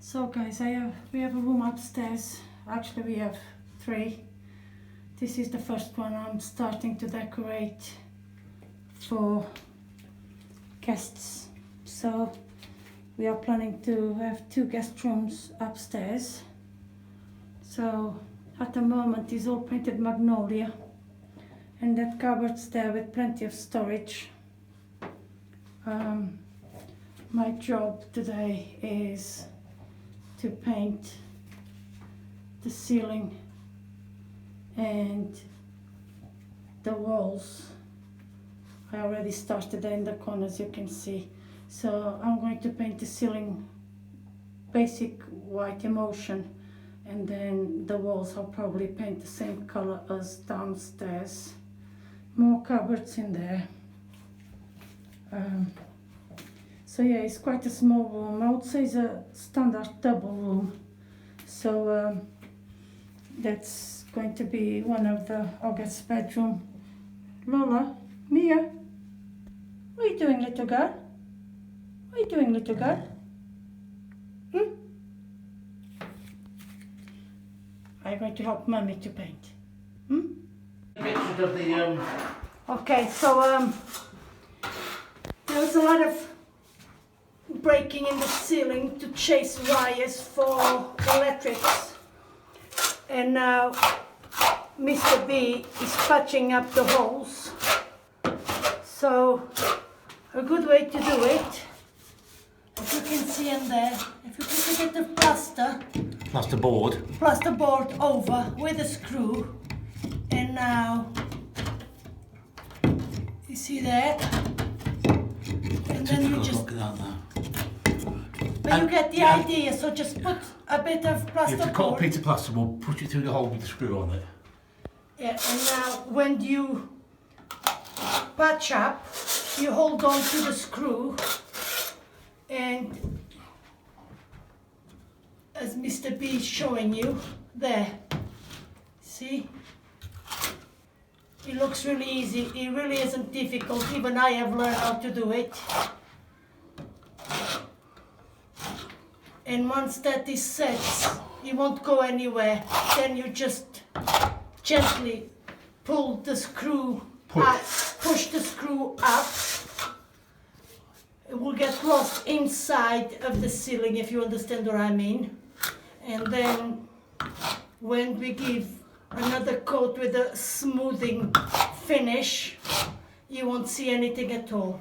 So guys, we have a room upstairs. Actually we have 3. This is the first one I'm starting to decorate for guests. So we are planning to have 2 guest rooms upstairs. So at the moment it's all painted magnolia, and that cupboard's there with plenty of storage. My job today is to paint the ceiling and the walls. I already started in the corners, you can see. So I'm going to paint the ceiling basic white emulsion, and then the walls I'll probably paint the same color as downstairs. More cupboards in there. So yeah, it's quite a small room. I would say it's a standard double room. So that's going to be one of the August's bedroom. Lola, Mia, what are you doing, little girl? What are you doing, little girl? Are you going to help Mummy to paint? Pictures of the Okay, so there was a lot of breaking in the ceiling to chase wires for electrics, and now Mr. B is patching up the holes. So a good way to do it, as you can see in there, if you put a bit of plasterboard over with a screw, and now you see that, and then you just but you get the idea. So just put a bit of plasterboard. You have to cut a piece of plasterboard, push it through the hole with the screw on it. Yeah, and now when you patch up, you hold on to the screw, and as Mr. B is showing you, there, see? It looks really easy. It really isn't difficult. Even I have learned how to do it. And once that is set, it won't go anywhere. Then you just gently pull the screw up, push the screw up. It will get lost inside of the ceiling, if you understand what I mean. And then when we give another coat with a smoothing finish, you won't see anything at all.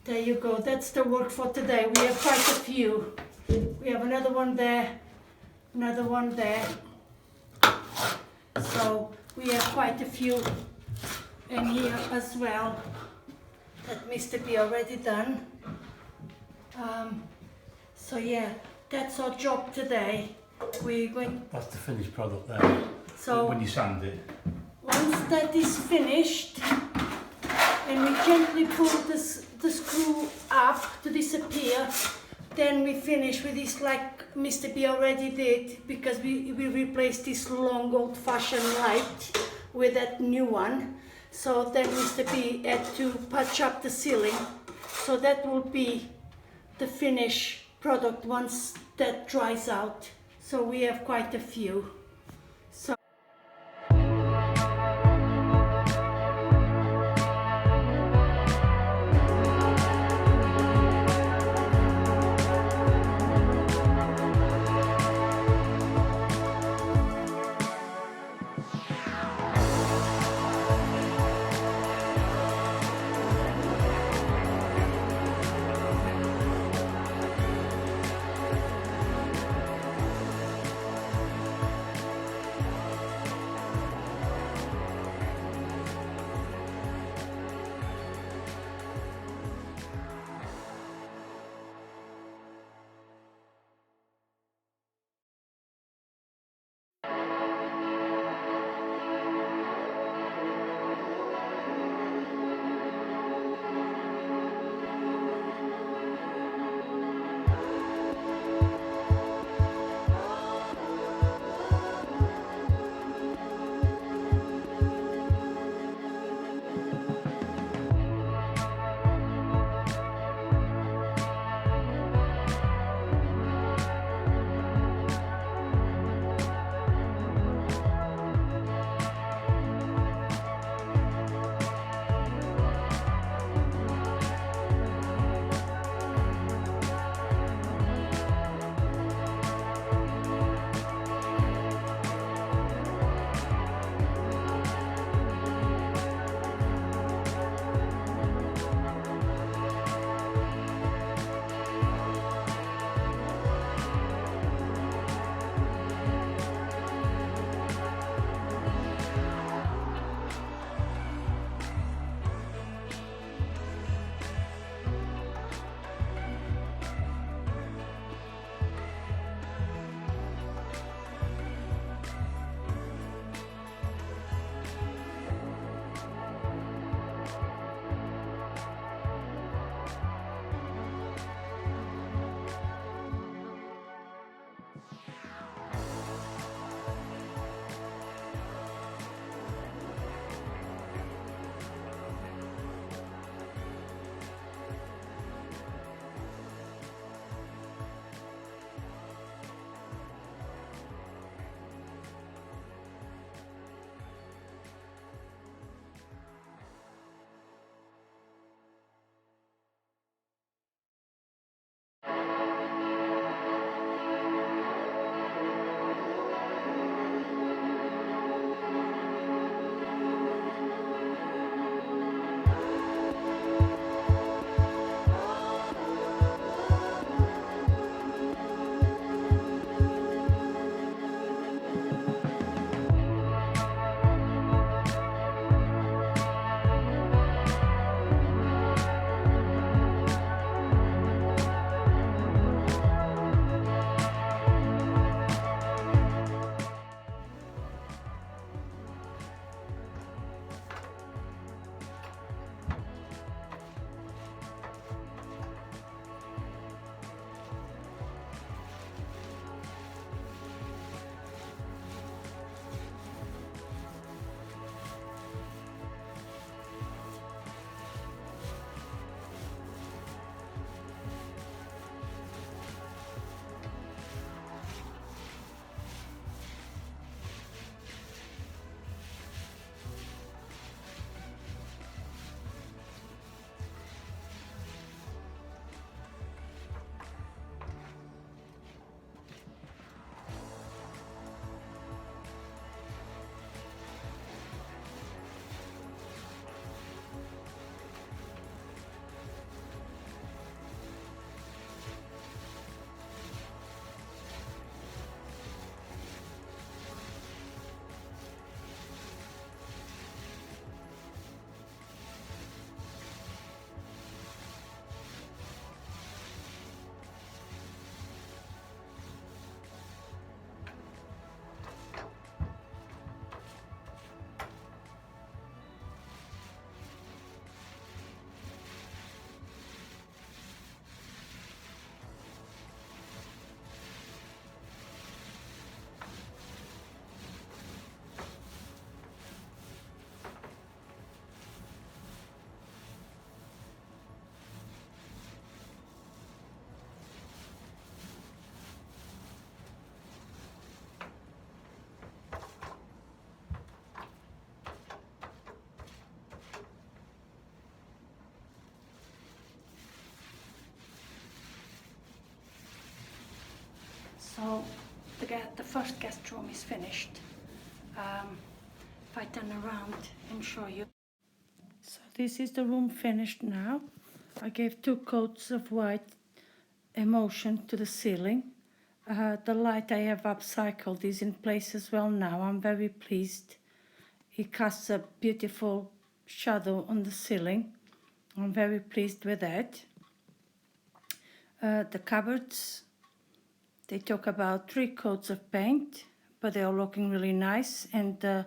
There you go. That's the work for today. We have quite a few. We have another one there, another one there. So we have quite a few in here as well that Mr. B already done. So yeah, that's our job today. We're going. That's the finished product there. So when you sand it. Once that is finished, and we gently pull the screw up to disappear, then we finish with this like Mr. B already did, because we replaced this long old-fashioned light with that new one. So then Mr. B had to patch up the ceiling. So that will be the finished product once that dries out. So we have quite a few. So So the first guest room is finished. If I turn around and show you. So this is the room finished now. I gave 2 coats of white emulsion to the ceiling. The light I have upcycled is in place as well now. I'm very pleased. It casts a beautiful shadow on the ceiling. I'm very pleased with that. The cupboards, they took about 3 coats of paint, but they are looking really nice. And the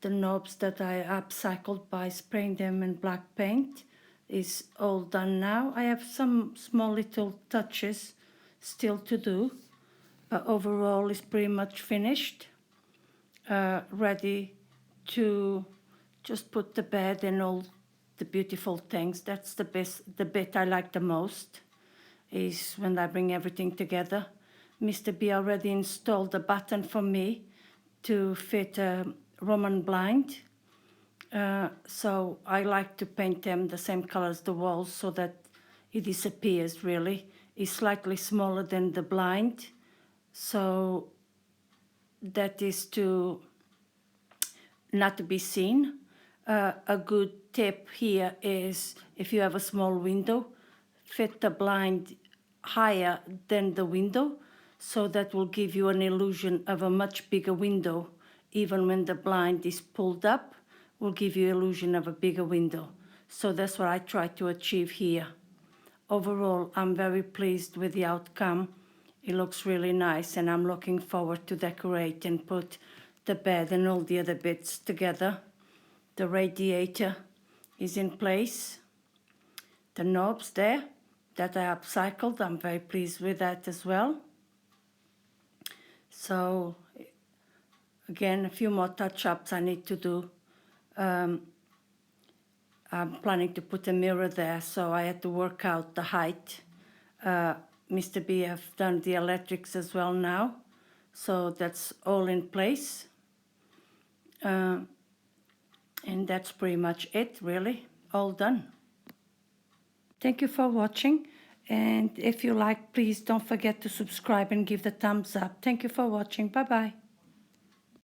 knobs that I upcycled by spraying them in black paint is all done now. I have some small little touches still to do, but overall it's pretty much finished. Ready to just put the bed and all the beautiful things. That's the bit I like the most, is when I bring everything together. Mr. B already installed a button for me to fit a Roman blind. So I like to paint them the same color as the walls so that it disappears really. It's slightly smaller than the blind, so that is to not to be seen. A good tip here is, if you have a small window, fit the blind higher than the window, so that will give you an illusion of a much bigger window. Even when the blind is pulled up, will give you illusion of a bigger window. So that's what I try to achieve here. Overall, I'm very pleased with the outcome. It looks really nice, and I'm looking forward to decorate and put the bed and all the other bits together. The radiator is in place. The knobs there that I upcycled, I'm very pleased with that as well. So again, a few more touch-ups I need to do. I'm planning to put a mirror there, so I had to work out the height. Mr. B have done the electrics as well now, so that's all in place. And that's pretty much it, really, all done. Thank you for watching, and if you like, please don't forget to subscribe and give the thumbs up. Thank you for watching. Bye-bye.